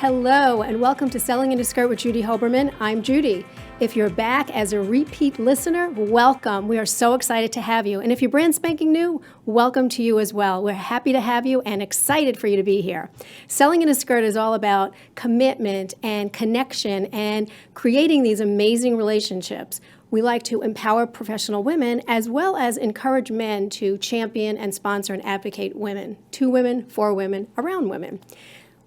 Hello, and welcome to Selling in a Skirt with Judy Hoberman. I'm Judy. If you're back as a repeat listener, welcome. We are so excited to have you. And if you're brand spanking new, welcome to you as well. We're happy to have you and excited for you to be here. Selling in a Skirt is all about commitment and connection and creating these amazing relationships. We like to empower professional women as well as encourage men to champion and sponsor and advocate women, to women, for women, around women.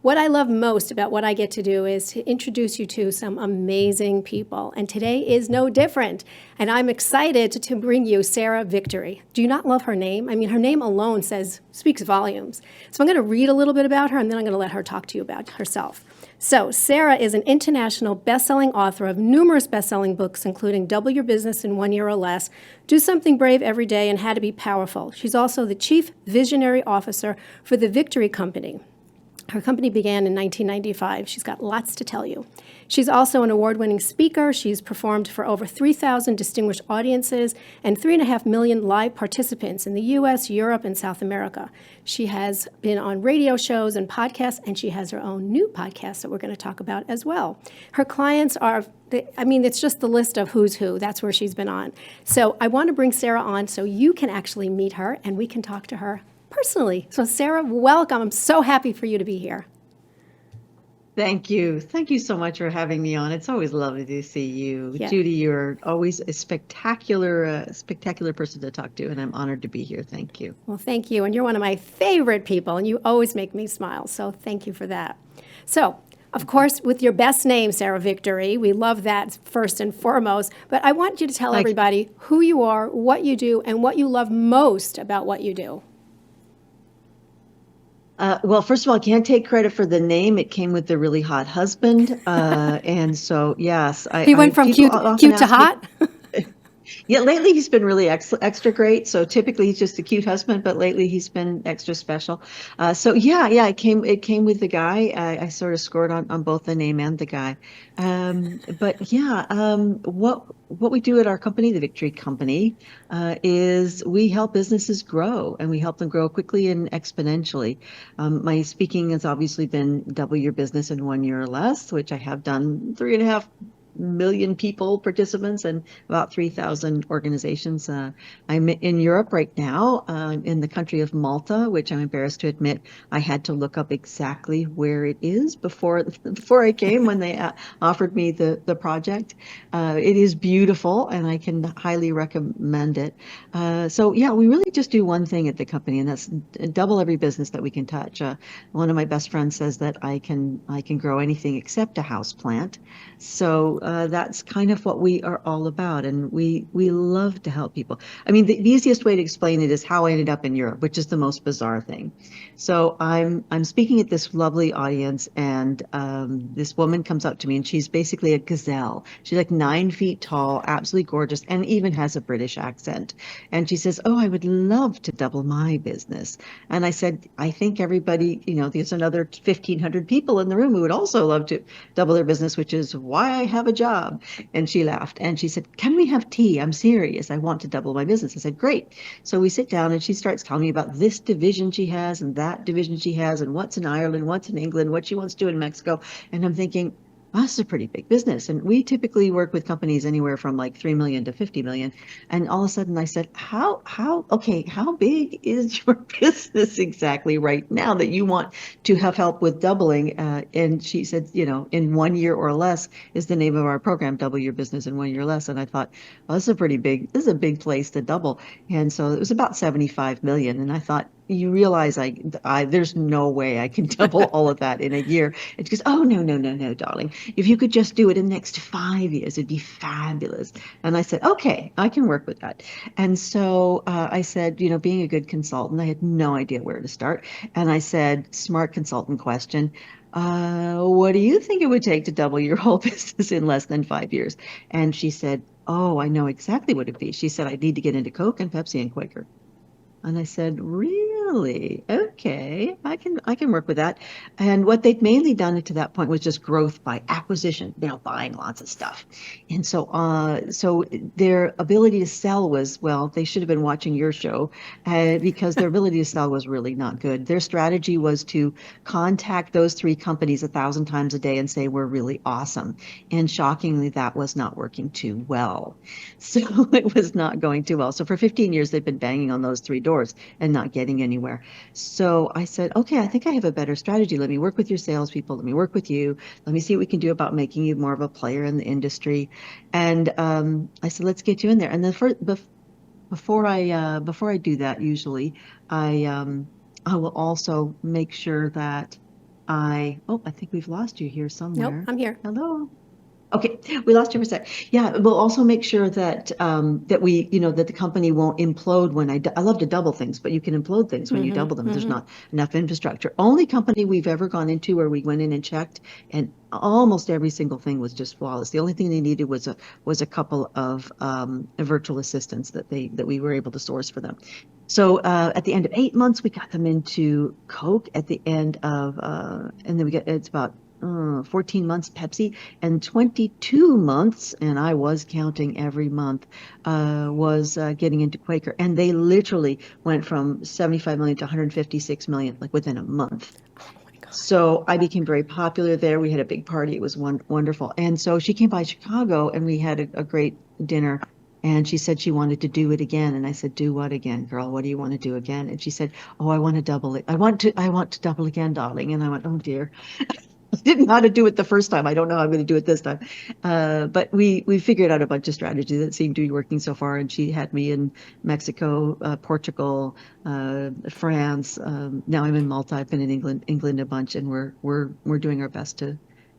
What I love most about what I get to do is to introduce you to some amazing people, and today is no different. And I'm excited to bring you Sarah Victory. Do you not love her name? I mean, her name alone speaks volumes. So I'm going to read a little bit about her, and then I'm going to let her talk to you about herself. So Sarah is an international best-selling author of numerous best-selling books, including Double Your Business in 1 Year or Less, Do Something Brave Every Day, and How to Be Powerful. She's also the Chief Visionary Officer for the Victory Company. Her company began in 1995. She's got lots to tell you. She's also an award-winning speaker. She's performed for over 3,000 distinguished audiences and 3.5 million live participants in the U.S., Europe, and South America. She has been on radio shows and podcasts, and she has her own new podcast that we're going to talk about as well. Her clients are, it's just the list of who's who. That's where she's been on. So I want to bring Sarah on so you can actually meet her and we can talk to her personally. So Sarah, welcome. I'm so happy for you to be here. Thank you. Thank you so much for having me on. It's always lovely to see you. Yeah. Judy, you're always a spectacular person to talk to, and I'm honored to be here. Thank you. Well, thank you. And you're one of my favorite people, and you always make me smile. So thank you for that. So, of course, with your best name, Sarah Victory, we love that first and foremost. But I want you to tell everybody who you are, what you do, and what you love most about what you do. Well, first of all, I can't take credit for the name. It came with the really hot husband. And so, yes. He went from cute to hot? Yeah, lately he's been really extra great. So typically he's just a cute husband, but lately he's been extra special. It came with the guy. I sort of scored on both the name and the guy. What we do at our company, the Victory Company, is we help businesses grow, and we help them grow quickly and exponentially. My speaking has obviously been Double Your Business in 1 year or less, which I have done 3.5 million participants and about 3,000 organizations. I'm in Europe right now, in the country of Malta, which I'm embarrassed to admit I had to look up exactly where it is before I came when they offered me the project. It is beautiful, and I can highly recommend it. We really just do one thing at the company, and that's double every business that we can touch. One of my best friends says that I can grow anything except a house plant. So that's kind of what we are all about, and we love to help people. I mean, the easiest way to explain it is how I ended up in Europe, which is the most bizarre thing. So I'm speaking at this lovely audience, and this woman comes up to me, and she's basically a gazelle. She's like 9 feet tall, absolutely gorgeous, and even has a British accent. And she says, "Oh, I would love to double my business." And I said, "I think everybody, there's another 1,500 people in the room who would also love to double their business, which is why I have a job." And she laughed and she said, "Can we have tea? I'm serious. I want to double my business." I said, "Great." So we sit down and she starts telling me about this division she has and that division she has and what's in Ireland, what's in England, what she wants to do in Mexico. And I'm thinking, wow, this is a pretty big business. And we typically work with companies anywhere from like 3 million to 50 million. And all of a sudden I said, how big is your business exactly right now that you want to have help with doubling? And she said, in 1 year or less is the name of our program, Double Your Business in 1 year or less. And I thought, well, this is a big place to double. And so it was about 75 million. And I thought, you realize there's no way I can double all of that in a year. And she goes, "Oh, no, darling. If you could just do it in the next 5 years, it'd be fabulous." And I said, "Okay, I can work with that." And so I said, being a good consultant, I had no idea where to start. And I said, smart consultant question, what do you think it would take to double your whole business in less than 5 years? And she said, "Oh, I know exactly what it'd be." She said, "I need to get into Coke and Pepsi and Quaker." And I said, "Really?" Really? Okay. I can work with that. And what they'd mainly done to that point was just growth by acquisition, buying lots of stuff. And so their ability to sell was, well, they should have been watching your show, because their ability to sell was really not good. Their strategy was to contact those three companies 1,000 times a day and say, we're really awesome. And shockingly, that was not working too well. So it was not going too well. So for 15 years, they've been banging on those three doors and not getting anywhere. So I said, okay, I think I have a better strategy. Let me work with your salespeople. Let me work with you. Let me see what we can do about making you more of a player in the industry. And I said, let's get you in there. And then before I do that, usually I will also make sure that I think we've lost you here Nope, somewhere. I'm here. Hello. Okay, we lost you for a sec. Yeah, we'll also make sure that that the company won't implode when I love to double things, but you can implode things when you double them if there's not enough infrastructure. Only company we've ever gone into where we went in and checked, and almost every single thing was just flawless. The only thing they needed was a couple of virtual assistants that we were able to source for them. So at the end of 8 months, we got them into Coke. At the end of and then it's about 14 months Pepsi, and 22 months, and I was counting every month, was getting into Quaker. And they literally went from 75 million to 156 million, like within a month. Oh my God. So I became very popular there. We had a big party. It was wonderful. And so she came by Chicago and we had a great dinner. And she said she wanted to do it again. And I said, do what again, girl? What do you want to do again? And she said, oh, I want to double it. I want to double again, darling. And I went, oh dear. I didn't know how to do it the first time. I don't know how I'm going to do it this time. But we figured out a bunch of strategies that seemed to be working so far. And she had me in Mexico, Portugal, France. Now I'm in Malta. I've been in England a bunch, and we're doing our best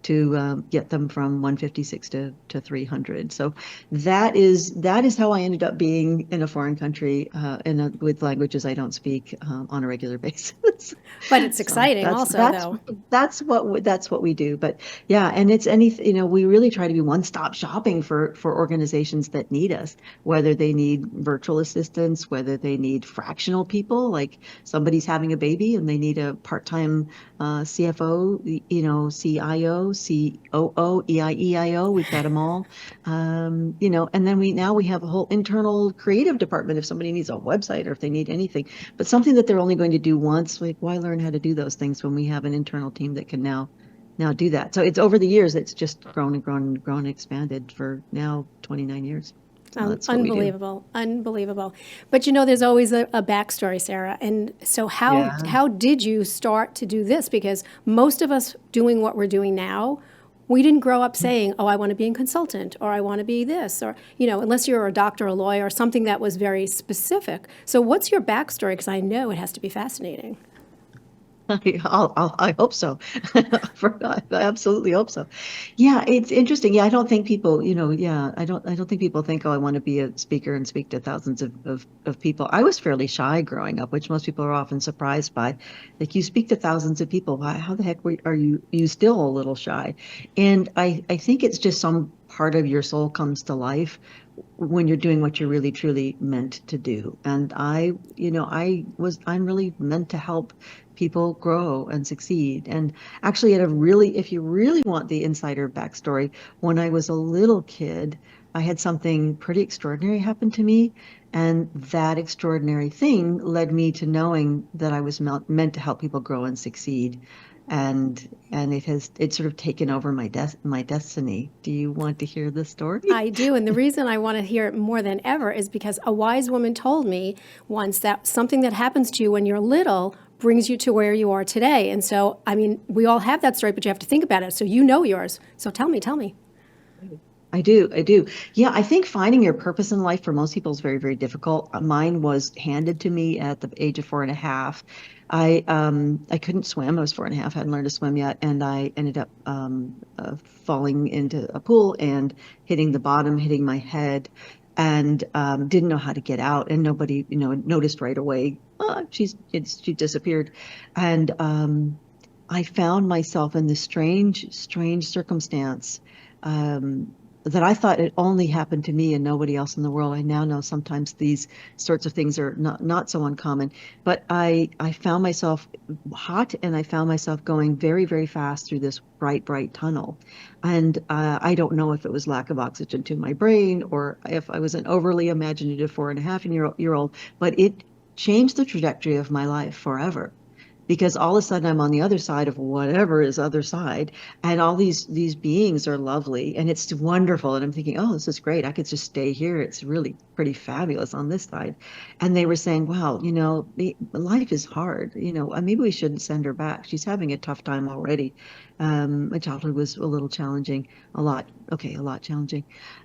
to get them from 156 to 300. So that is how I ended up being in a foreign country with languages I don't speak on a regular basis. But it's So exciting that's also, that's though. that's what we do. But yeah, and it's we really try to be one-stop shopping for organizations that need us, whether they need virtual assistants, whether they need fractional people, like somebody's having a baby and they need a part-time CFO, CIO, COO, EIEIO. We've got them all. And then we have a whole internal creative department if somebody needs a website or if they need anything, but something that they're only going to do once. Like, why learn how to do those things when we have an internal team that can now do that? So it's over the years, it's just grown and grown and grown and expanded for now 29 years. So that's what we do. Unbelievable, unbelievable. But there's always a backstory, Sarah. And so Yeah. how did you start to do this? Because most of us doing what we're doing now, we didn't grow up saying, "Oh, I want to be a consultant," or "I want to be this," or unless you're a doctor, a lawyer, or something that was very specific. So what's your backstory? Because I know it has to be fascinating. I hope so. I absolutely hope so. Yeah, it's interesting. Yeah, I don't think people, yeah, I don't think people think, oh, I want to be a speaker and speak to thousands of people. I was fairly shy growing up, which most people are often surprised by. Like, you speak to thousands of people. Why, how the heck are you still a little shy? And I think it's just some part of your soul comes to life when you're doing what you're really truly meant to do. And I'm really meant to help people grow and succeed. And actually, if you really want the insider backstory, when I was a little kid, I had something pretty extraordinary happen to me. And that extraordinary thing led me to knowing that I was meant to help people grow and succeed. And it's sort of taken over my destiny. Do you want to hear the story? I do. And the reason I want to hear it more than ever is because a wise woman told me once that something that happens to you when you're little brings you to where you are today. And so, I mean, we all have that story, but you have to think about it. So you know yours. So tell me. I do. I do. Yeah, I think finding your purpose in life for most people is very, very difficult. Mine was handed to me at the age of 4.5. I couldn't swim. I was 4.5, hadn't learned to swim yet, and I ended up falling into a pool and hitting the bottom, hitting my head, and didn't know how to get out. And nobody, noticed right away. She disappeared, and I found myself in this strange, strange circumstance. that I thought it only happened to me and nobody else in the world. I now know sometimes these sorts of things are not so uncommon. But I found myself hot, and I found myself going very, very fast through this bright tunnel. And I don't know if it was lack of oxygen to my brain or if I was an overly imaginative 4.5-year old, but it changed the trajectory of my life forever, because all of a sudden I'm on the other side of whatever is other side, and all these beings are lovely and it's wonderful, and I'm thinking, oh, this is great, I could just stay here, it's really pretty fabulous on this side. And they were saying, wow, life is hard, maybe we shouldn't send her back, she's having a tough time already. My childhood was a little challenging, a lot challenging.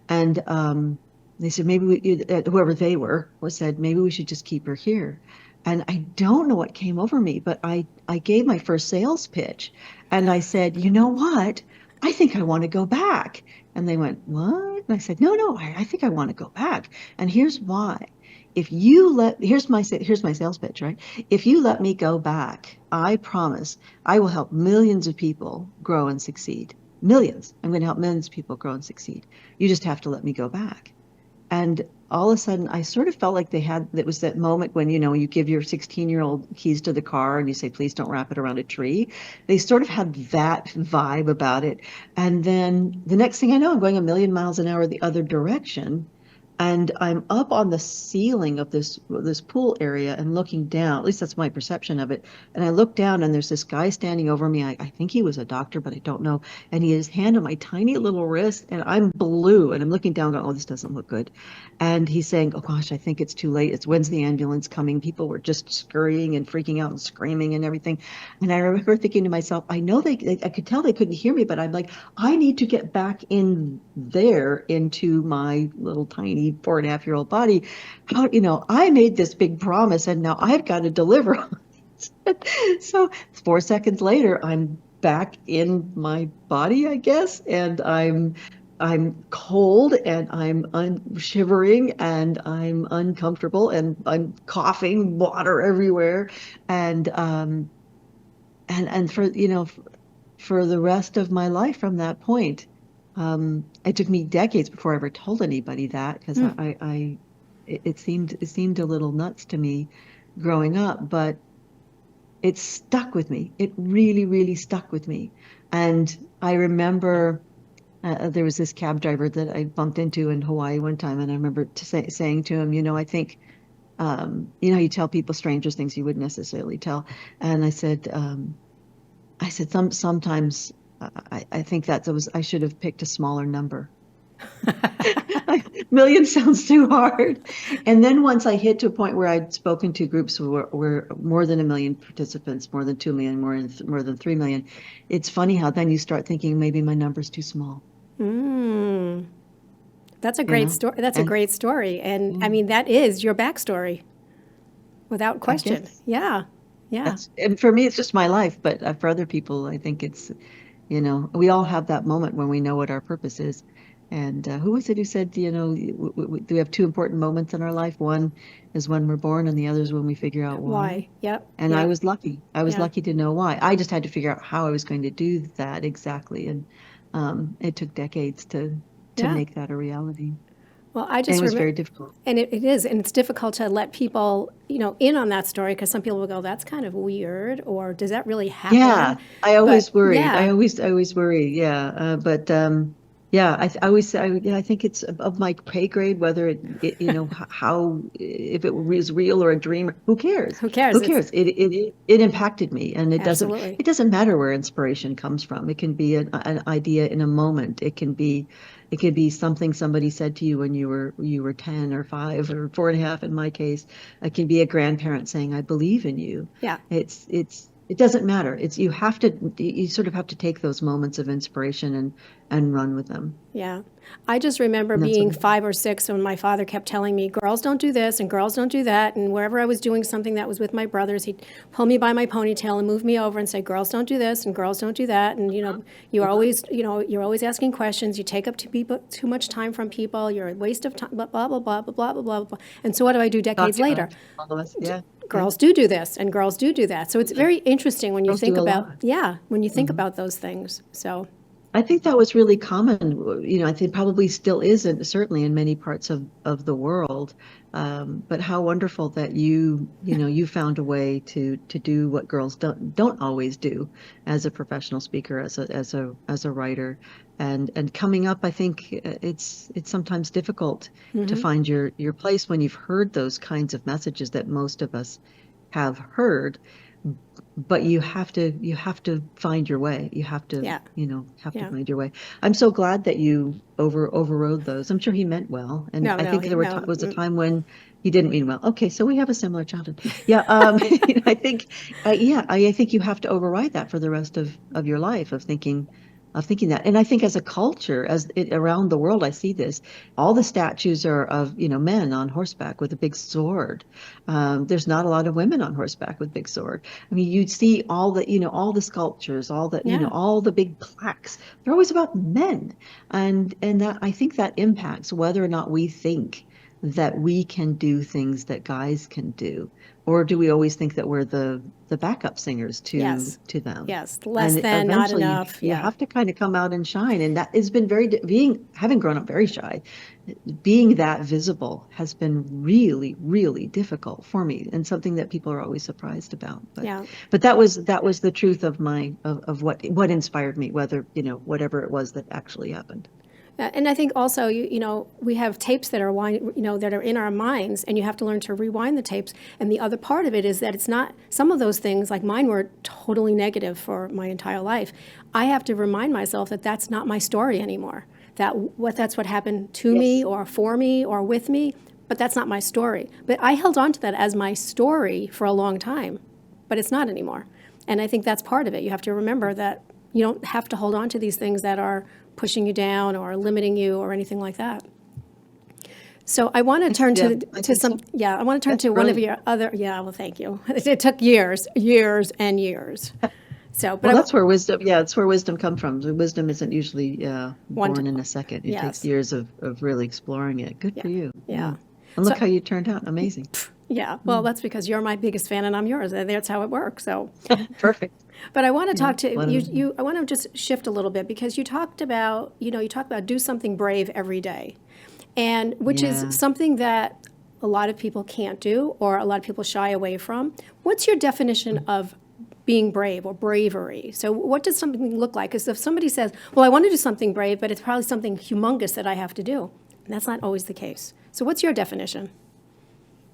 And they said, maybe whoever they were was said, maybe we should just keep her here. And I don't know what came over me, but I gave my first sales pitch, and I said, you know what? I think I want to go back. And they went, what? And I said, no, I think I want to go back. And here's why. Here's my sales pitch, right? If you let me go back, I promise I will help millions of people grow and succeed. Millions. I'm going to help millions of people grow and succeed. You just have to let me go back. And all of a sudden, I sort of felt like it was that moment when, you give your 16-year-old keys to the car and you say, please don't wrap it around a tree. They sort of had that vibe about it. And then the next thing I know, I'm going a million miles an hour the other direction. And I'm up on the ceiling of this pool area and looking down. At least that's my perception of it. And I look down, and there's this guy standing over me. I think he was a doctor, but I don't know. And he has his hand on my tiny little wrist, and I'm blue. And I'm looking down, going, oh, this doesn't look good. And he's saying, oh gosh, I think it's too late. When's the ambulance coming? People were just scurrying and freaking out and screaming and everything. And I remember thinking to myself, I know I could tell they couldn't hear me, but I'm like, I need to get back in there into my little tiny 4.5-year-old body. I made this big promise, and now I've got to deliver. So 4 seconds later, I'm back in my body, I guess, and I'm cold, and I'm shivering, and I'm uncomfortable, and I'm coughing water everywhere, and for the rest of my life from that point. It took me decades before I ever told anybody that, because it seemed a little nuts to me growing up, but it stuck with me. It really, really stuck with me. And I remember there was this cab driver that I bumped into in Hawaii one time, and I remember saying to him, I think, you tell people strangers things you wouldn't necessarily tell. And I said, sometimes I think I should have picked a smaller number. Million sounds too hard. And then once I hit to a point where I'd spoken to groups where more than 1 million participants, more than 2 million, more than 3 million, it's funny how then you start thinking maybe my number's too small. That's a great story. That's a great story. And I mean, that is your backstory without question. Yeah. And for me, it's just my life. But for other people, I think it's, we all have that moment when we know what our purpose is. And who was it who said, we have two important moments in our life. One is when we're born, and the other is when we figure out why. Why? Yep. And I was lucky. I was lucky to know why. I just had to figure out how I was going to do that exactly. And it took decades to make that a reality. Well, I just and it was very difficult. And it is, and it's difficult to let people, in on that story, because some people will go, "That's kind of weird," or "Does that really happen?" Yeah, I always worry. Yeah. I always worry. Yeah, I always say, I think it's of my pay grade whether how, if it was real or a dream. Who cares? Who cares? Who cares? It impacted me, and it Absolutely. doesn't matter where inspiration comes from. It can be an idea in a moment. It can be something somebody said to you when you were 10 or 5 or 4.5 in my case. It can be a grandparent saying, "I believe in you." Yeah. It doesn't matter. You sort of have to take those moments of inspiration and run with them. Yeah. I just remember being 5 or 6 when my father kept telling me, girls don't do this and girls don't do that. And wherever I was doing something that was with my brothers, he'd pull me by my ponytail and move me over and say, girls don't do this and girls don't do that. And, you're always asking questions. You take up too much time from people. You're a waste of time, blah, blah, blah, blah, blah, blah, blah, blah. And so what do I do decades later? All of us, yeah. Girls do this and girls do that. So it's very interesting when you Girls think do a about, lot. when you think about those things. So. I think that was really common. I think probably still is, and certainly in many parts of the world. But how wonderful that you found a way to do what girls don't always do as a professional speaker, as a writer, and coming up. I think it's sometimes difficult to Hmm. find your place when you've heard those kinds of messages that most of us have heard, but you have to find your way. You have to, Yeah. have to Yeah. find your way. I'm so glad that you overrode those. I'm sure he meant well, and No, I no, think there no. was a time when he didn't mean well. Okay, so we have a similar childhood. Yeah, I think, yeah, I think you have to override that for the rest of your life of thinking that. And I think as a culture, around the world, I see this. All the statues are of, men on horseback with a big sword. There's not a lot of women on horseback with big sword. I mean, you'd see all the sculptures, Yeah. all the big plaques. They're always about men. And that, I think that impacts whether or not we think that we can do things that guys can do. Or do we always think that we're the backup singers to Yes. to them? Yes. Less And than, not eventually you enough. you Yeah. have to kind of come out and shine. And that has been being having grown up very shy, being that visible has been really, really difficult for me, and something that people are always surprised about. But Yeah. but that was the truth of what inspired me, whatever it was that actually happened. And I think also, we have tapes that are that are in our minds, and you have to learn to rewind the tapes. And the other part of it is that it's not some of those things, like mine were totally negative for my entire life. I have to remind myself that that's not my story anymore. That's what happened to me, Yes. or for me, or with me, but that's not my story. But I held on to that as my story for a long time, but it's not anymore. And I think that's part of it. You have to remember that you don't have to hold on to these things that are pushing you down or limiting you or anything like that. So I want to turn Yeah, to I to think some so. yeah, I want to turn That's to one of brilliant. your other yeah, well thank you. It took years and years. So, but Well, that's where wisdom, yeah, it's where wisdom come from. The wisdom isn't usually one born in a second. It takes yes. years of really exploring it. Good Yeah. for you. Yeah. Yeah. And look So, how you turned out. Amazing. yeah, well, that's because you're my biggest fan and I'm yours. That's how it works. So, Perfect. but I want to Yeah. talk to One of them. you. I want to just shift a little bit because you talk about do something brave every day, and which is Yeah. something that a lot of people can't do or a lot of people shy away from. What's your definition of being brave or bravery? So, what does something look like? Because if somebody says, "Well, I want to do something brave, but it's probably something humongous that I have to do," and that's not always the case. So, what's your definition?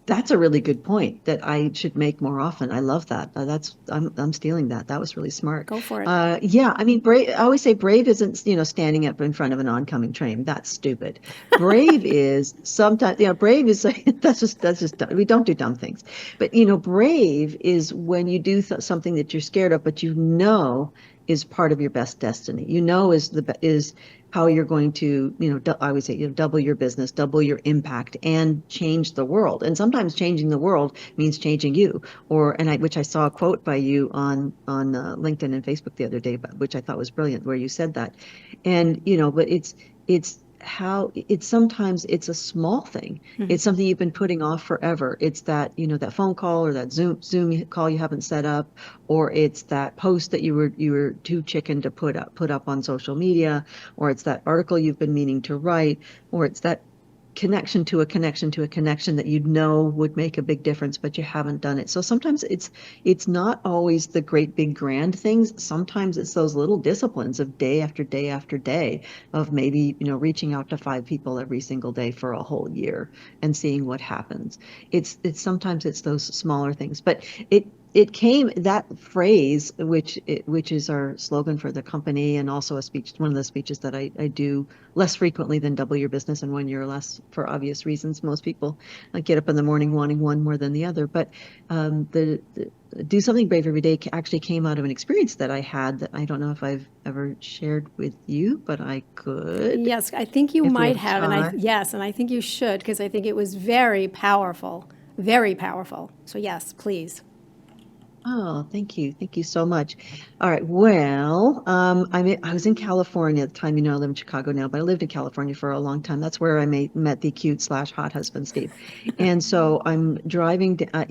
That's a really good point that I should make more often. I love that. I'm stealing that. That was really smart. Go for it. Yeah, I mean, brave. I always say brave isn't, standing up in front of an oncoming train. That's stupid. Brave is sometimes, brave is like, that's just dumb. We don't do dumb things. But brave is when you do something that you're scared of, but is part of your best destiny. Is how you're going to, I would say, double your business, double your impact, and change the world. And sometimes changing the world means changing you. Which I saw a quote by you on LinkedIn and Facebook the other day, which I thought was brilliant, where you said that. And but it's how it's sometimes it's a small thing. It's something you've been putting off forever. It's that phone call or that Zoom call you haven't set up, or it's that post that you were too chicken to put up on social media, or it's that article you've been meaning to write, or it's that connection to a connection to a connection that would make a big difference, but you haven't done it. So sometimes it's not always the great big grand things. Sometimes it's those little disciplines of day after day after day of maybe reaching out to 5 people every single day for a whole year and seeing what happens. It's sometimes it's those smaller things, but it came, that phrase, which is our slogan for the company, and also one of the speeches that I do less frequently than double your business in 1 year or less, for obvious reasons. Most people get up in the morning wanting one more than the other. But the do something brave every day actually came out of an experience that I had that I don't know if I've ever shared with you, but I could Yes, I think you if we might have have, time. and I think you should because I think it was very powerful, very powerful. So yes, please. Oh, thank you. Thank you so much. All right. Well, I was in California at the time. I live in Chicago now, but I lived in California for a long time. That's where I met the cute slash hot husband, Steve. And so I'm driving, I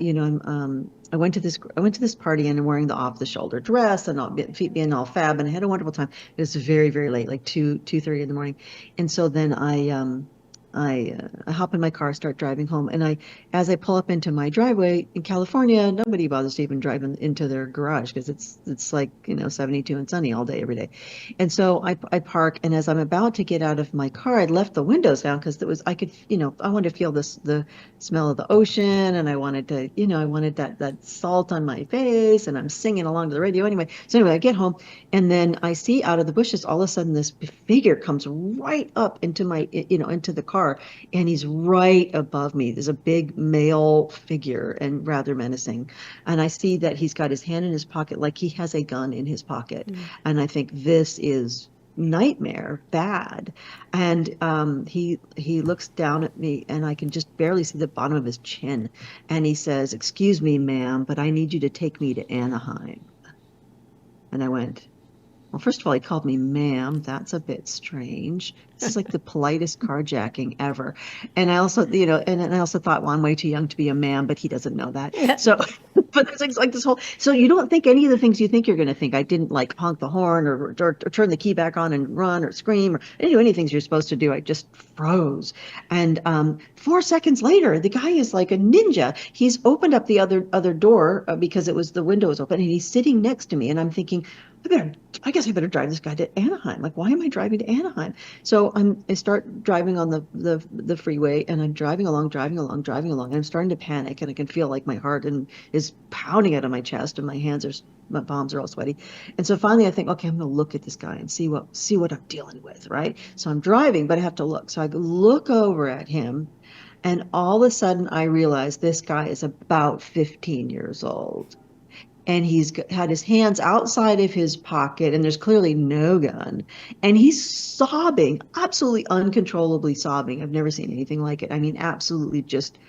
went to this party and I'm wearing the off the shoulder dress and all, feet being all fab. And I had a wonderful time. It was very, very late, like 2:30 in the morning. And so then I hop in my car, start driving home. As I pull up into my driveway in California, nobody bothers to even drive into their garage because it's like 72 and sunny all day every day. And so I park, and as I'm about to get out of my car, I'd left the windows down because I could I wanted to feel the smell of the ocean, and I wanted to I wanted that salt on my face, and I'm singing along to the radio anyway. So anyway, I get home, and then I see out of the bushes all of a sudden this figure comes right up into my into the car, and he's right above me. There's a big male figure and rather menacing. And I see that he's got his hand in his pocket like he has a gun in his pocket. And I think this is nightmare bad. And he looks down at me, and I can just barely see the bottom of his chin. And he says, "Excuse me, ma'am, but I need you to take me to Anaheim." And I went, well, first of all, he called me ma'am. That's a bit strange. This is like the politest carjacking ever. And I also, and I also thought, well, I'm way too young to be a ma'am, but he doesn't know that. Yeah. So, but it's like this whole, so you don't think any of the things you think you're going to think. I didn't like honk the horn or turn the key back on and run or scream or any things you're supposed to do. I just froze. And 4 seconds later, the guy is like a ninja. He's opened up the other door because it was the window was open, and he's sitting next to me. And I'm thinking, I guess I better drive this guy to Anaheim. Like, why am I driving to Anaheim? So I start driving on the freeway, and I'm driving along, and I'm starting to panic, and I can feel like my heart is pounding out of my chest, and my palms are all sweaty. And so finally I think, okay, I'm going to look at this guy and see what I'm dealing with, right? So I'm driving, but I have to look. So I look over at him, and all of a sudden I realize this guy is about 15 years old, and he's had his hands outside of his pocket, and there's clearly no gun, and he's sobbing, absolutely uncontrollably sobbing. I've never seen anything like it. I mean, absolutely just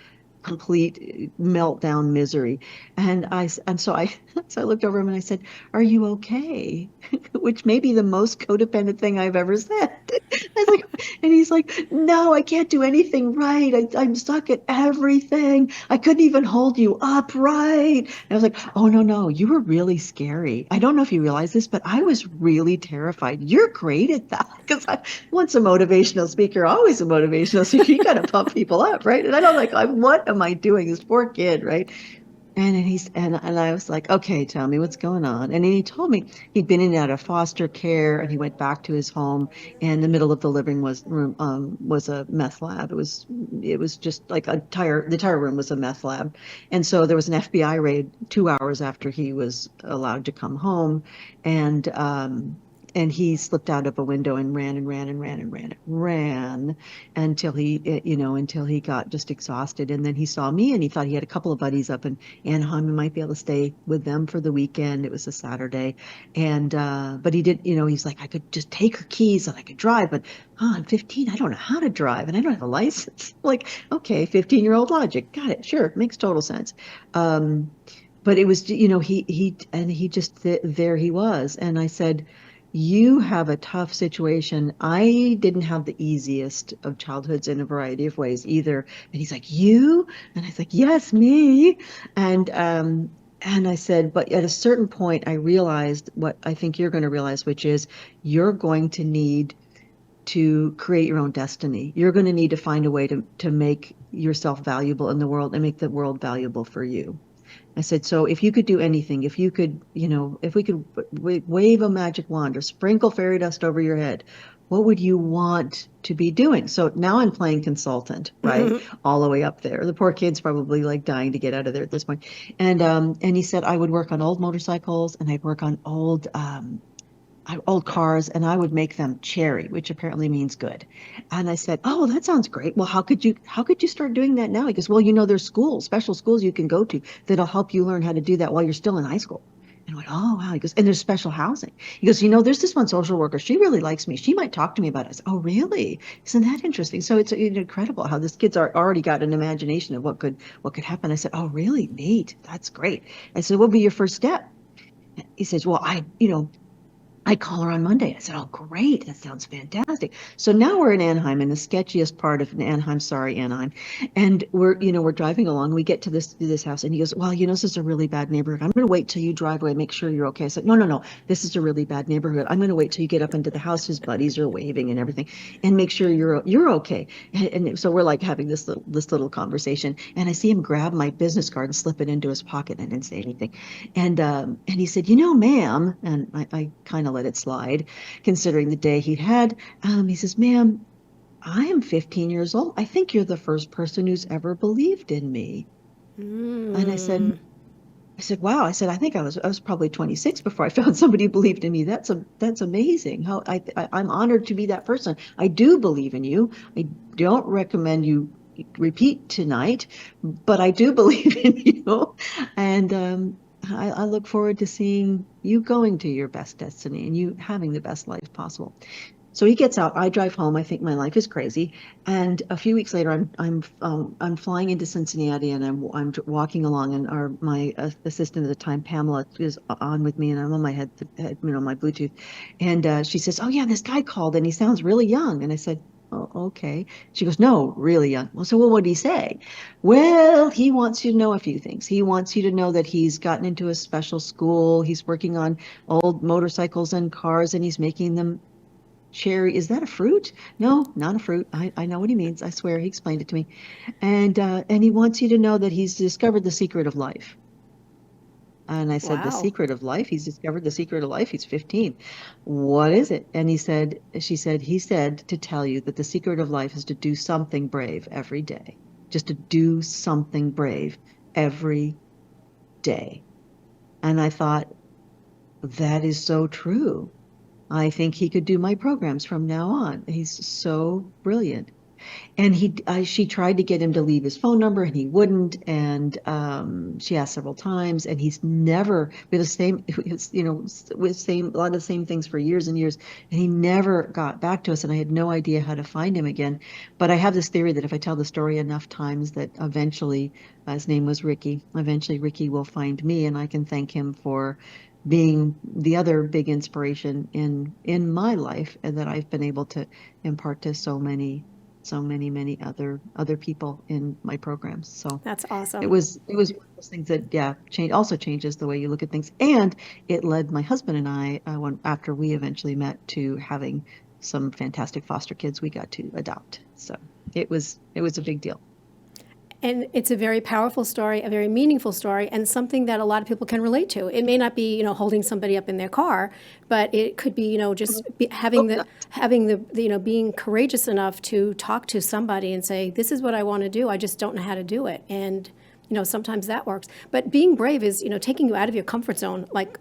complete meltdown misery. And so I so I looked over him and I said, "Are you okay?" Which may be the most codependent thing I've ever said. I was like, and he's like, "No, I can't do anything right. I'm stuck at everything. I couldn't even hold you upright." And I was like, "Oh, no, no, you were really scary. I don't know if you realize this, but I was really terrified. You're great at that." Because once a motivational speaker, always a motivational speaker. You got to pump people up, right? And I don't what am I doing? This poor kid, right? And I was like, "Okay, tell me what's going on." And then he told me he'd been in and out of foster care, and he went back to his home, and the middle of the living room was a meth lab. It was just like the entire room was a meth lab. And so there was an FBI raid 2 hours after he was allowed to come home, and he slipped out of a window and ran and ran and ran and ran and ran until he got just exhausted. And then he saw me, and he thought he had a couple of buddies up in Anaheim and might be able to stay with them for the weekend. It was a Saturday. But he did, he's like, "I could just take her keys and I could drive, but I'm 15. I don't know how to drive, and I don't have a license." Like, okay, 15-year-old logic. Got it. Sure. Makes total sense. But it was, he just, there he was. And I said, "You have a tough situation. I didn't have the easiest of childhoods in a variety of ways either." And he's like, "You?" And I was like, "Yes, me." And I said, "But at a certain point, I realized what I think you're going to realize, which is you're going to need to create your own destiny. You're going to need to find a way to make yourself valuable in the world and make the world valuable for you." I said, "So if you could do anything, if you could, if we could wave a magic wand or sprinkle fairy dust over your head, what would you want to be doing?" So now I'm playing consultant, right? All the way up there. The poor kid's probably like dying to get out of there at this point. And he said, "I would work on old motorcycles, and I'd work on old cars, and I would make them cherry," which apparently means good. And I said, "Oh, that sounds great. Well, how could you start doing that now?" He goes, "Well, there's special schools you can go to that'll help you learn how to do that while you're still in high school." And I went, oh, wow. He goes, and there's special housing. He goes, there's this one social worker. She really likes me. She might talk to me about it. I said, oh, really? Isn't that interesting? So it's incredible how this kid's already got an imagination of what could happen. I said, oh, really? Neat. That's great. I said, what would be your first step? He says, well, I call her on Monday. I said, oh, great. That sounds fantastic. So now we're in Anaheim, in the sketchiest part of Anaheim. Sorry, Anaheim. And we're driving along. We get to this house, and he goes, well, this is a really bad neighborhood. I'm going to wait till you drive away, make sure you're okay. I said, no, no, no. This is a really bad neighborhood. I'm going to wait till you get up into the house. His buddies are waving and everything, and make sure you're okay. And so we're like having this little conversation, and I see him grab my business card and slip it into his pocket, and didn't say anything. And he said, ma'am, and I kind of let it slide, considering the day he'd had. He says, ma'am, I am 15 years old. I think you're the first person who's ever believed in me. And I said, wow. I said, I think I was probably 26 before I found somebody who believed in me. That's amazing. How I'm honored to be that person. I do believe in you. I don't recommend you repeat tonight, but I do believe in you. And I look forward to seeing you going to your best destiny and you having the best life possible. So he gets out. I drive home. I think my life is crazy. And a few weeks later, I'm flying into Cincinnati, and I'm walking along, and my assistant at the time, Pamela, is on with me, and I'm on my my Bluetooth, and she says, "Oh yeah, this guy called, and he sounds really young." And I said, "Oh, okay." She goes, "No, really young." Well, what did he say? Well, he wants you to know a few things. He wants you to know that he's gotten into a special school. He's working on old motorcycles and cars, and he's making them cherry. Is that a fruit? No, not a fruit. I know what he means. I swear he explained it to me. And he wants you to know that he's discovered the secret of life. And I said, the Wow. secret of life? He's discovered the secret of life. He's 15. What is it? And he said, he said to tell you that the secret of life is to do something brave every day. Just to do something brave every day. And I thought, that is so true. I think he could do my programs from now on. He's so brilliant. And she tried to get him to leave his phone number, and he wouldn't. And she asked several times, and he's never with the same, with a lot of the same things for years and years. And he never got back to us, and I had no idea how to find him again. But I have this theory that if I tell the story enough times, that eventually, his name was Ricky. Eventually, Ricky will find me, and I can thank him for being the other big inspiration in my life, and that I've been able to impart to so many other people in my programs. So That's it awesome. was one of those things that changes the way you look at things, and it led my husband and I, after we eventually met, to having some fantastic foster kids we got to adopt. So it was a big deal. And it's a very powerful story, a very meaningful story, and something that a lot of people can relate to. It may not be, holding somebody up in their car, but it could be, having Hope the not. having the, being courageous enough to talk to somebody and say, "This is what I want to do. I just don't know how to do it." And sometimes that works. But being brave is, taking you out of your comfort zone, like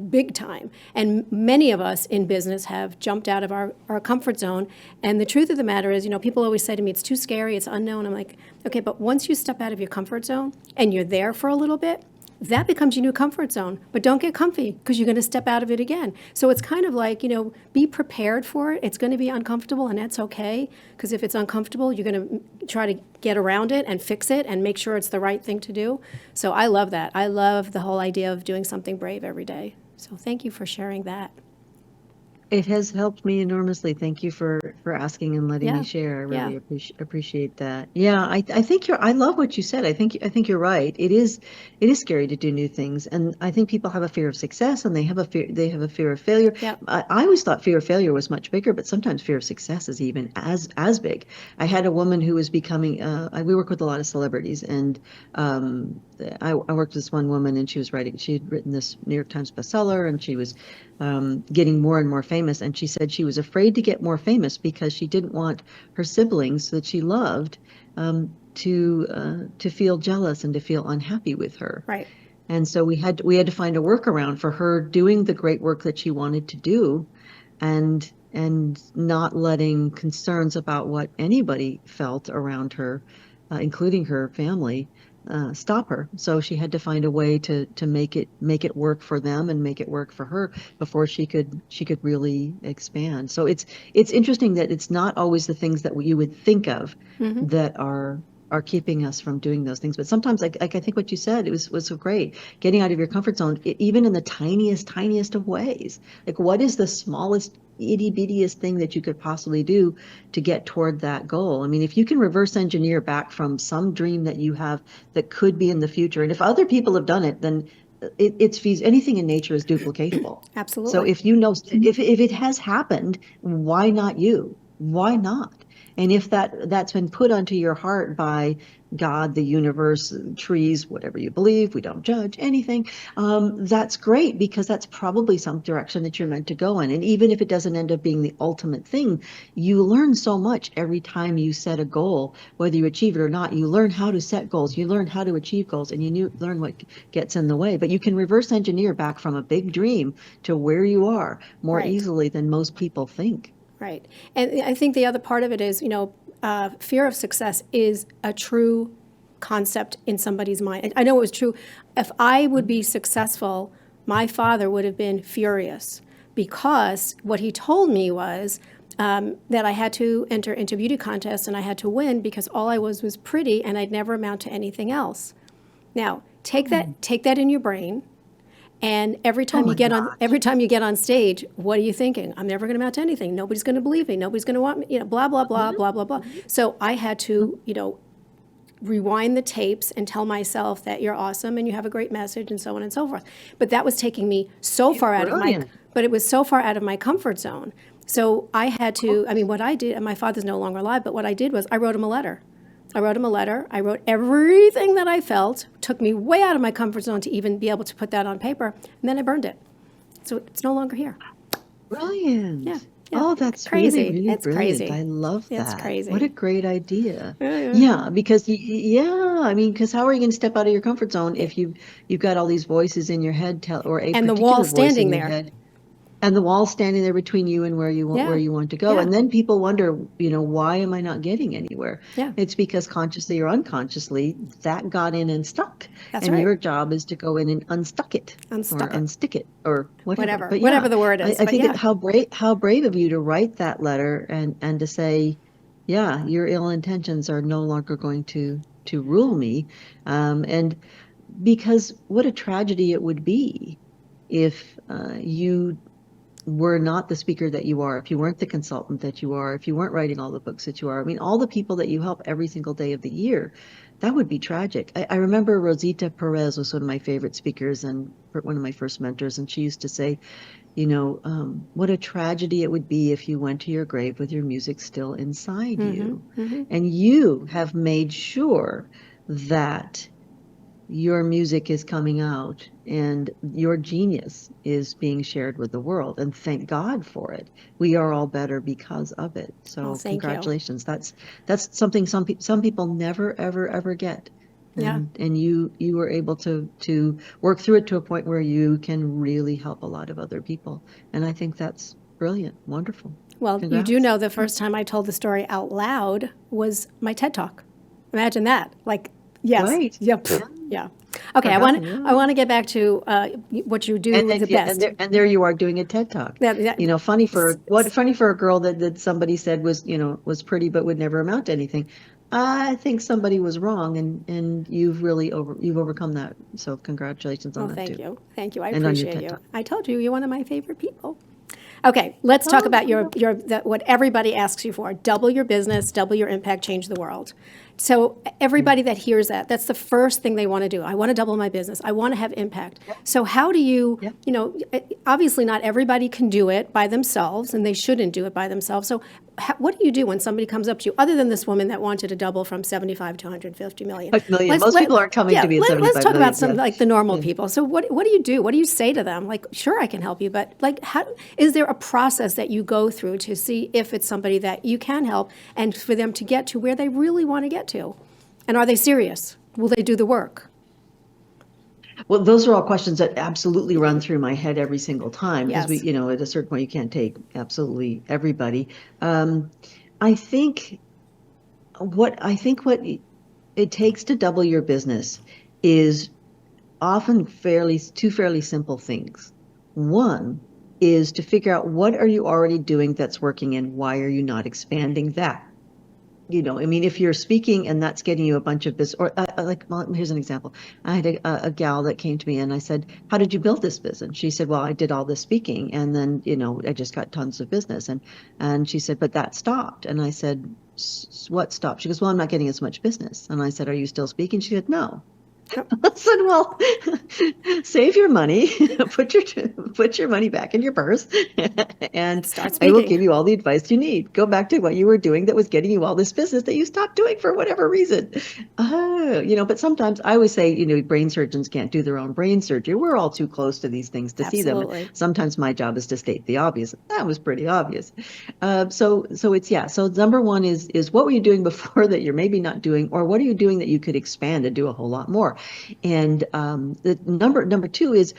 big time. And many of us in business have jumped out of our comfort zone. And the truth of the matter is, people always say to me, it's too scary, it's unknown. I'm like, okay, but once you step out of your comfort zone and you're there for a little bit, that becomes your new comfort zone. But don't get comfy, because you're going to step out of it again. So it's kind of like, be prepared for it. It's going to be uncomfortable, and that's okay. Because if it's uncomfortable, you're going to try to get around it and fix it and make sure it's the right thing to do. So I love that. I love the whole idea of doing something brave every day. So thank you for sharing that. It has helped me enormously. Thank you for asking and letting me Yeah, share. I yeah. really appreciate that. Yeah, I think I love what you said. I think you're right. It is scary to do new things, and I think people have a fear of success, and they have a fear of failure. Yep. I always thought fear of failure was much bigger, but sometimes fear of success is even as big. I had a woman who was becoming. We work with a lot of celebrities, and I worked with this one woman, and she had written this New York Times bestseller, and she was getting more and more famous. And she said she was afraid to get more famous because she didn't want her siblings that she loved to feel jealous and to feel unhappy with her. Right. And so we had to find a workaround for her doing the great work that she wanted to do, and not letting concerns about what anybody felt around her, including her family, stop her. So she had to find a way to make it work for them and make it work for her before she could really expand. So it's interesting that it's not always the things that you would think of Hmm. that are keeping us from doing those things. But sometimes, like I think what you said, it was so great, getting out of your comfort zone, even in the tiniest of ways. Like, what is the smallest itty bittiest thing that you could possibly do to get toward that goal? I mean, if you can reverse engineer back from some dream that you have that could be in the future, and if other people have done it, then it's feasible. Anything in nature is duplicatable. So Absolutely. if you know, if it has happened, why not you? Why not? And if that's been put onto your heart by God, the universe, trees, whatever you believe, we don't judge anything. That's great, because that's probably some direction that you're meant to go in. And even if it doesn't end up being the ultimate thing, you learn so much every time you set a goal, whether you achieve it or not. You learn how to set goals, you learn how to achieve goals, and learn what gets in the way. But you can reverse engineer back from a big dream to where you are more Right. easily than most people think. Right. And I think the other part of it is, fear of success is a true concept in somebody's mind. I know it was true. If I would be successful, my father would have been furious, because what he told me was that I had to enter into beauty contests and I had to win, because all I was pretty and I'd never amount to anything else. Now, take that in your brain. And Oh my gosh. every time you get on stage, what are you thinking? I'm never going to amount to anything. Nobody's going to believe me. Nobody's going to want me. Blah blah blah Mhm, blah blah blah. mhm, So I had mhm. to, rewind the tapes and tell myself that you're awesome and you have a great message and so on and so forth. But that was taking me so You're far out of my, brilliant. but it was so far out of my comfort zone. So I had to. I mean, what I did, and my father's no longer alive, but what I did was I wrote him a letter. I wrote him a letter. I wrote everything that I felt. Took me way out of my comfort zone to even be able to put that on paper. And then I burned it. So it's no longer here. Yeah. Brilliant. Yeah. Oh, that's really, Crazy. really It's brilliant. crazy. I love It's that. What a crazy. great idea. Yeah, yeah. Yeah, because yeah, I mean, because how are you going to step out of your comfort zone if you've got all these voices in your head or a And the wall particular voice in standing your there. head, and the wall standing there between you and where Yeah. you want to go? Yeah. And then people wonder, why am I not getting anywhere? Yeah. It's because consciously or unconsciously that got in and stuck, That's and right. your job is to go in and unstuck it or Unstuck it. unstick it or whatever. Whatever. But Whatever yeah, the word I, is. I But think yeah. how brave of you to write that letter and to say, yeah, your ill intentions are no longer going to rule me. And because what a tragedy it would be if you were not the speaker that you are, if you weren't the consultant that you are, if you weren't writing all the books that you are. I mean, all the people that you help every single day of the year, that would be tragic. I remember Rosita Perez was one of my favorite speakers and one of my first mentors, and she used to say, what a tragedy it would be if you went to your grave with your music still inside Mm-hmm. you. Mm-hmm. And you have made sure that your music is coming out and your genius is being shared with the world. And thank God for it. We are all better because of it. Well, So thank you. congratulations. That's something some people never ever get. Yeah. And you were able to work through it to a point where you can really help a lot of other people. And I think that's brilliant. Wonderful. Well, you do Congrats. know the first time I told the story out loud was my TED Talk. Imagine that. Like, yes. Right. Yep. Yeah. Yeah. Okay. Forgotten. I Yeah. want to get back to what you And do then the yeah, and best. there you are doing a TED Talk. S- Funny for a girl that somebody said was pretty but would never amount to anything. I think somebody was wrong, and you've overcome that. So congratulations on Well, that thank too, you. Thank you. I and on your appreciate TED you. Talk. I told you you're one of my favorite people. Okay, let's talk Oh, about no. what everybody asks you for. Double your business, double your impact, change the world. So Yeah. everybody that hears that, that's the first thing they want to do. I want to double my business. I want to have impact. Yep. So how do you, Yep. obviously not everybody can do it by themselves, and they shouldn't do it by themselves. So what do you do when somebody comes up to you, other than this woman that wanted to double from 75 to 150 million? 5 million. Most people aren't coming to me at Let's 75 talk about million. some Yeah. like the normal Yeah. people. So what do you do? What do you say to them? Like, sure, I can help you, but like, how is there a process that you go through to see if it's somebody that you can help and for them to get to where they really want to get to? And are they serious? Will they do the work? Well, those are all questions that absolutely run through my head every single time because Yes. at a certain point, you can't take absolutely everybody. I think what it takes to double your business is often two fairly simple things. One is to figure out what are you already doing that's working and why are you not expanding that? I mean, if you're speaking and that's getting you a bunch of business, or like, well, here's an example. I had a gal that came to me and I said, "How did you build this business?" She said, "Well, I did all this speaking, and then, I just got tons of business." And she said, "But that stopped." And I said, "What stopped?" She goes, "Well, I'm not getting as much business." And I said, "Are you still speaking?" She said, "No." I said, "Well, save your money, put your money back in your purse, and Start I will speaking. give you all the advice you need. Go back to what you were doing that was getting you all this business that you stopped doing for whatever reason." But sometimes I always say, brain surgeons can't do their own brain surgery. We're all too close to these things to see them. Absolutely. Sometimes my job is to state the obvious. That was pretty obvious. So number one is what were you doing before that you're maybe not doing, or what are you doing that you could expand and do a whole lot more? And the number two is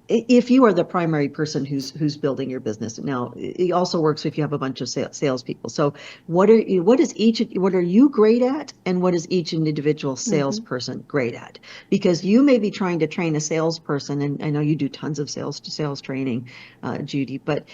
if you are the primary person who's building your business. Now, it also works if you have a bunch of salespeople. So what are you great at, and what is each individual salesperson great at? Because you may be trying to train a salesperson, and I know you do tons of sales training, Judy, but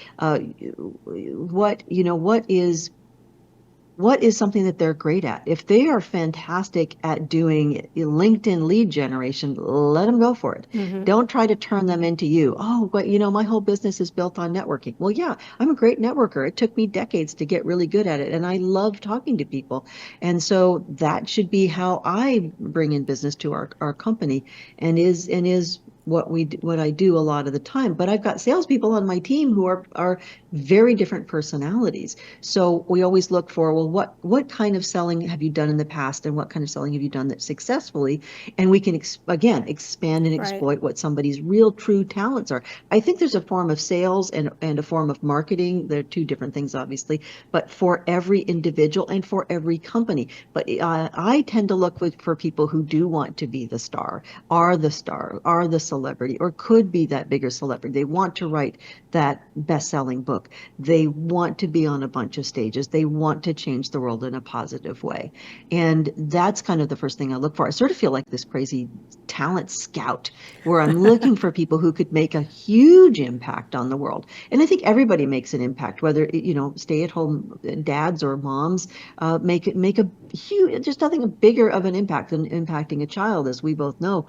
what is something that they're great at? If they are fantastic at doing LinkedIn lead generation, let them go for it. Don't try to turn them into you. Oh, but my whole business is built on networking. Well, yeah, I'm a great networker. It took me decades to get really good at it, and I love talking to people. And so that should be how I bring in business to our company, and is what I do a lot of the time. But I've got salespeople on my team who are very different personalities. So we always look for, well, what kind of selling have you done in the past, and what kind of selling have you done that successfully? And we can again expand and exploit what somebody's real true talents are. I think there's a form of sales and a form of marketing. They're two different things, obviously, but for every individual and for every company. But I tend to look for people who do want to be the star, are the celebrity, or could be that bigger celebrity. They want to write that best-selling book. They want to be on a bunch of stages. They want to change the world in a positive way. And that's kind of the first thing I look for. I sort of feel like this crazy talent scout where I'm looking for people who could make a huge impact on the world. And I think everybody makes an impact, whether, stay-at-home dads or moms make a huge, just nothing bigger of an impact than impacting a child, as we both know,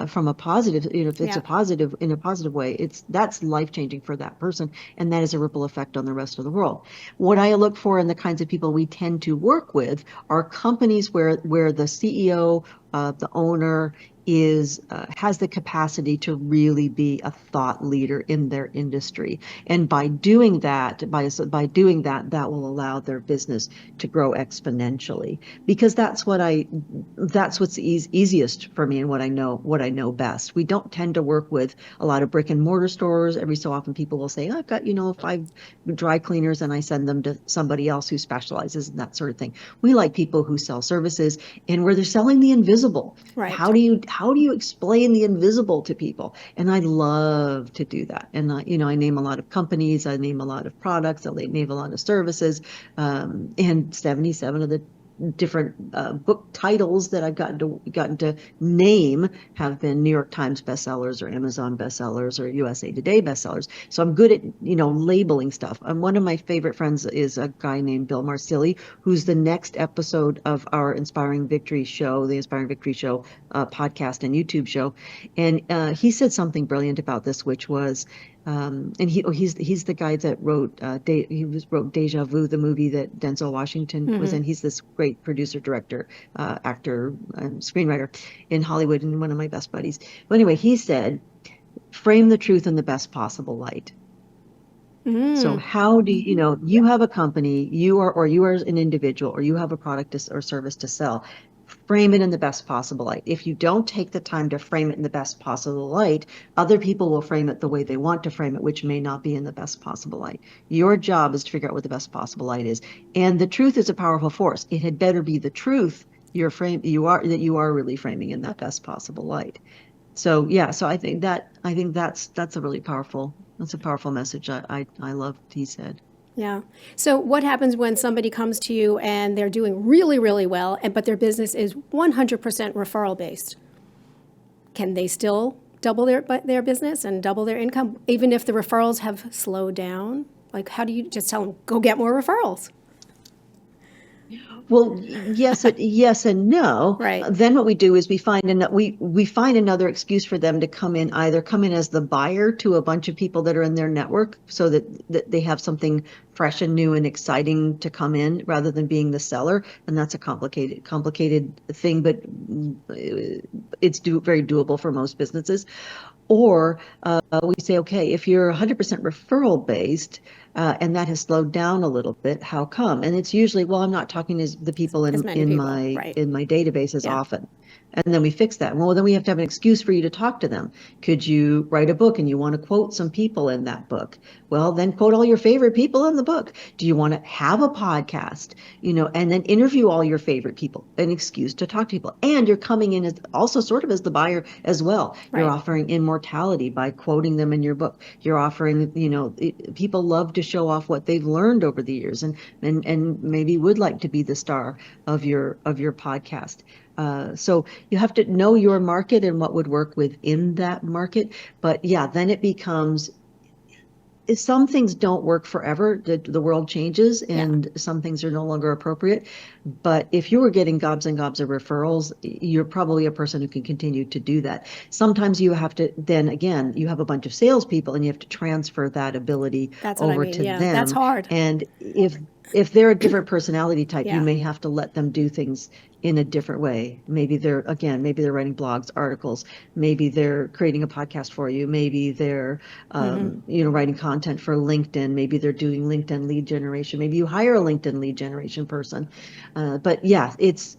from a positive, if it's a positive, in a positive way, that's life-changing for that person, and that is a ripple effect on the rest of the world. What I look for in the kinds of people we tend to work with are companies where the CEO, the owner, has the capacity to really be a thought leader in their industry, and by doing that, that will allow their business to grow exponentially, because that's what's easiest for me and what I know best. We don't tend to work with a lot of brick and mortar stores. Every so often people will say, I've got 5 dry cleaners, and I send them to somebody else who specializes in that sort of thing. We like people who sell services and where they're selling the invisible. Right. How do you explain the invisible to people? And I love to do that. And I name a lot of companies, I name a lot of products, I name a lot of services, and 77 of the different book titles that I've gotten to name have been New York Times bestsellers, or Amazon bestsellers, or USA Today bestsellers. So I'm good at labeling stuff. One of my favorite friends is a guy named Bill Marsili, who's the next episode of our Inspiring Victory show, the Inspiring Victory show podcast and YouTube show, and he said something brilliant about this, which was, and he's the guy that wrote wrote Deja Vu, the movie that Denzel Washington was in. He's this great producer, director, actor, screenwriter in Hollywood, and one of my best buddies. But anyway, he said, frame the truth in the best possible light. So how do you have a company, you are an individual, or you have a product or service to sell, frame it in the best possible light. If you don't take the time to frame it in the best possible light, other people will frame it the way they want to frame it, which may not be in the best possible light. Your job is to figure out what the best possible light is. And the truth is a powerful force. It had better be the truth you are really framing in that best possible light. So yeah, so I think that's a really powerful, that's a powerful message. I love what he said. Yeah. So what happens when somebody comes to you and they're doing really, really well, but their business is 100% referral based? Can they still double their business and double their income, even if the referrals have slowed down? Like, how do you just tell them, go get more referrals? Well, yes and no. Right. Then what we do is we find another excuse for them to either come in as the buyer to a bunch of people that are in their network, so that they have something fresh and new and exciting to come in, rather than being the seller. And that's a complicated thing, but it's very doable for most businesses. Or we say, okay, if you're 100% referral based, and that has slowed down a little bit, how come? And it's usually, well, I'm not talking to the people As many people, right. in my database as Yeah. often. And then we fix that. Well, then we have to have an excuse for you to talk to them. Could you write a book and you want to quote some people in that book? Well, then quote all your favorite people in the book. Do you want to have a podcast, and then interview all your favorite people? An excuse to talk to people. And you're coming in as also sort of as the buyer as well. You're Right. offering immortality by quoting them in your book. You're offering, people love to show off what they've learned over the years, and maybe would like to be the star of your podcast. So you have to know your market and what would work within that market. But yeah, then it becomes, some things don't work forever. The world changes, and some things are no longer appropriate. But if you were getting gobs and gobs of referrals, you're probably a person who can continue to do that. Sometimes you have to, then again, you have a bunch of salespeople and you have to transfer that ability over to them. That's hard. And if they're a different personality type, Yeah. you may have to let them do things in a different way. Maybe they're writing blogs, articles. Maybe they're creating a podcast for you. Maybe they're, writing content for LinkedIn. Maybe they're doing LinkedIn lead generation. Maybe you hire a LinkedIn lead generation person. But yeah, it's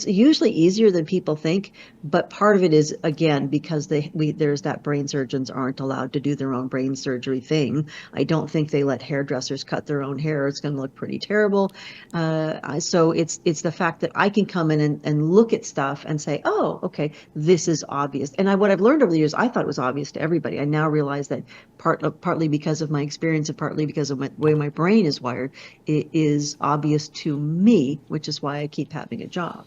usually easier than people think, but part of it is, again, because there's that brain surgeons aren't allowed to do their own brain surgery thing. I don't think they let hairdressers cut their own hair. It's going to look pretty terrible. So it's the fact that I can come in and look at stuff and say, oh, okay, this is obvious. And what I've learned over the years, I thought it was obvious to everybody. I now realize that partly because of my experience and partly because of the way my brain is wired, it is obvious to me, which is why I keep having a job.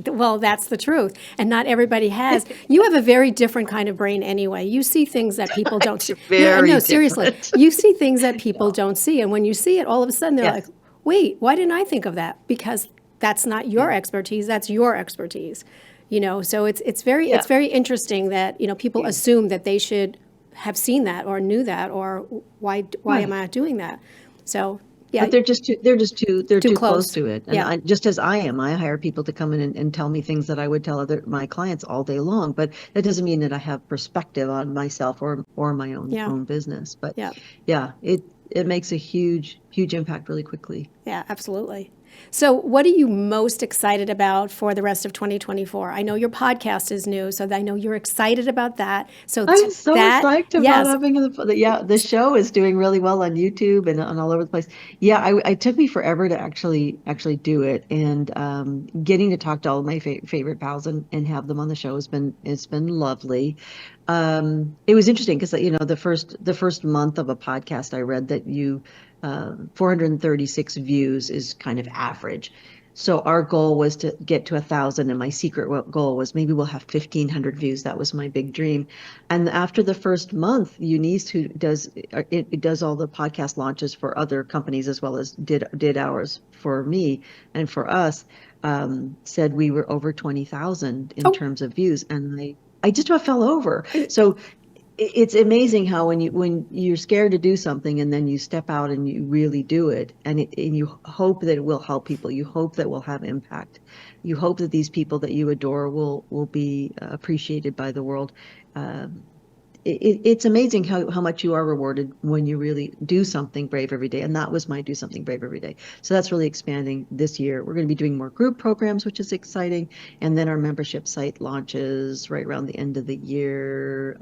Well, that's the truth. And not everybody has. You have a very different kind of brain anyway. You see things that people don't see. Very no, seriously. different. You see things that people don't see. And when you see it, all of a sudden they're Yes. like, wait, why didn't I think of that? Because that's not your expertise, that's your expertise. So it's very interesting that, people assume that they should have seen that or knew that, or why am I not doing that? So yeah. But they're too close to it. And Yeah. just as I hire people to come in and tell me things that I would tell my clients all day long. But that doesn't mean that I have perspective on myself or my own business. But yeah, it makes a huge impact really quickly. Yeah, absolutely. So what are you most excited about for the rest of 2024? I know your podcast is new, so I know you're excited about that. So I'm so psyched about yes. having the show is doing really well on YouTube and all over the place. Yeah, it took me forever to actually do it, and getting to talk to all of my favorite pals and have them on the show it's been lovely. It was interesting because the first month of a podcast, I read that 436 views is kind of average. So our goal was to get to 1,000, and my secret goal was maybe we'll have 1,500 views. That was my big dream. And after the first month, Eunice, who does all the podcast launches for other companies as well as did ours for me and for us, said we were over 20,000 in terms of views, and I just about fell over. So it's amazing how when you're scared to do something and then you step out and you really do it, and you hope that it will help people. You hope that will have impact. You hope that these people that you adore will be appreciated by the world. It's amazing how much you are rewarded when you really do something brave every day. And that was my do something brave every day. So that's really expanding this year. We're going to be doing more group programs, which is exciting. And then our membership site launches right around the end of the year,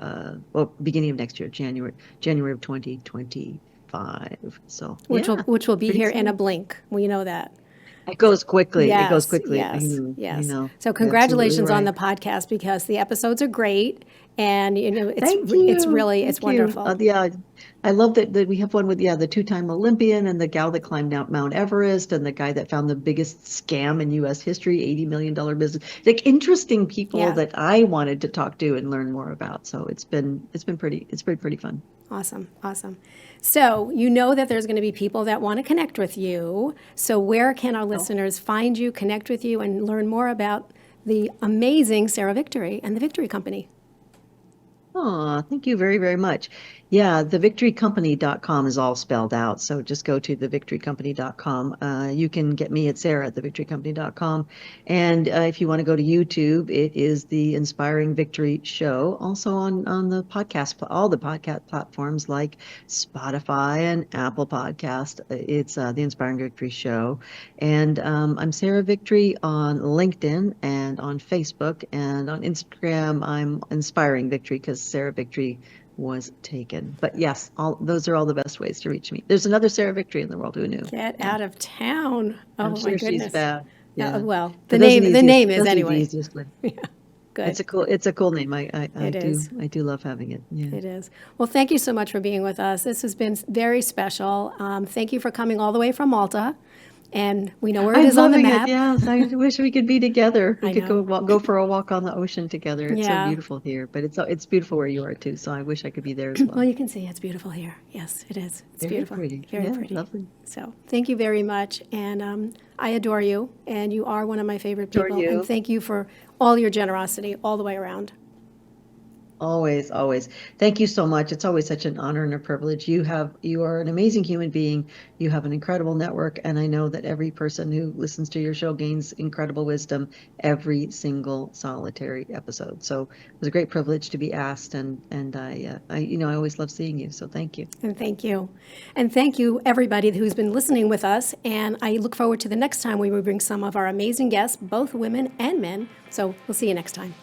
beginning of next year, January of 2025. So Which will be here exciting. in a blink. We know that. It goes quickly. Yes, It goes quickly. Yes, I know. So congratulations Absolutely on the right. podcast, because the episodes are great, And Thank it's you. really it's Thank you. wonderful. Yeah, I love that we have one with, the two-time Olympian and the gal that climbed Mount Everest and the guy that found the biggest scam in U.S. history, $80 million business. Like interesting people Yeah. that I wanted to talk to and learn more about. So it's been pretty fun. Awesome. Awesome. So you know that there's going to be people that want to connect with you. So where can our listeners find you, connect with you, and learn more about the amazing Sarah Victory and the Victory Company? Oh, thank you very, very much. Yeah, thevictorycompany.com is all spelled out. So just go to thevictorycompany.com. You can get me at Sarah at thevictorycompany.com. And if you want to go to YouTube, it is the Inspiring Victory Show. Also on the podcast, all the podcast platforms like Spotify and Apple Podcast. It's the Inspiring Victory Show. And I'm Sarah Victory on LinkedIn and on Facebook and on Instagram. I'm Inspiring Victory because Sarah Victory was taken. But yes, those are all the best ways to reach me. There's another Sarah Victory in the world. Who knew? Get Yeah, out of town. I'm Oh my sure she's goodness. back. Yeah, Well, but those are the name is those are the anyway. easiest way. Yeah. Good. It's a cool name. I It is. do love having it. Yeah. It is. Well, thank you so much for being with us. This has been very special. Thank you for coming all the way from Malta. And we know where it I'm is on the loving it. map. Yes, I wish we could be together. We I could know. go for a walk on the ocean together. It's so Yeah. beautiful here, but it's beautiful where you are too. So I wish I could be there as Well, well. you can see it's beautiful here. Yes, it is. It's Very beautiful. pretty. Very Yeah, pretty. lovely. So thank you very much. And I adore you. And you are one of my favorite Adore people. you. And thank you for all your generosity all the way around. Always, always. Thank you so much. It's always such an honor and a privilege. You are an amazing human being. You have an incredible network, and I know that every person who listens to your show gains incredible wisdom every single solitary episode. So it was a great privilege to be asked, and I always love seeing you. So thank you. And thank you. And thank you, everybody who's been listening with us. And I look forward to the next time we will bring some of our amazing guests, both women and men. So we'll see you next time.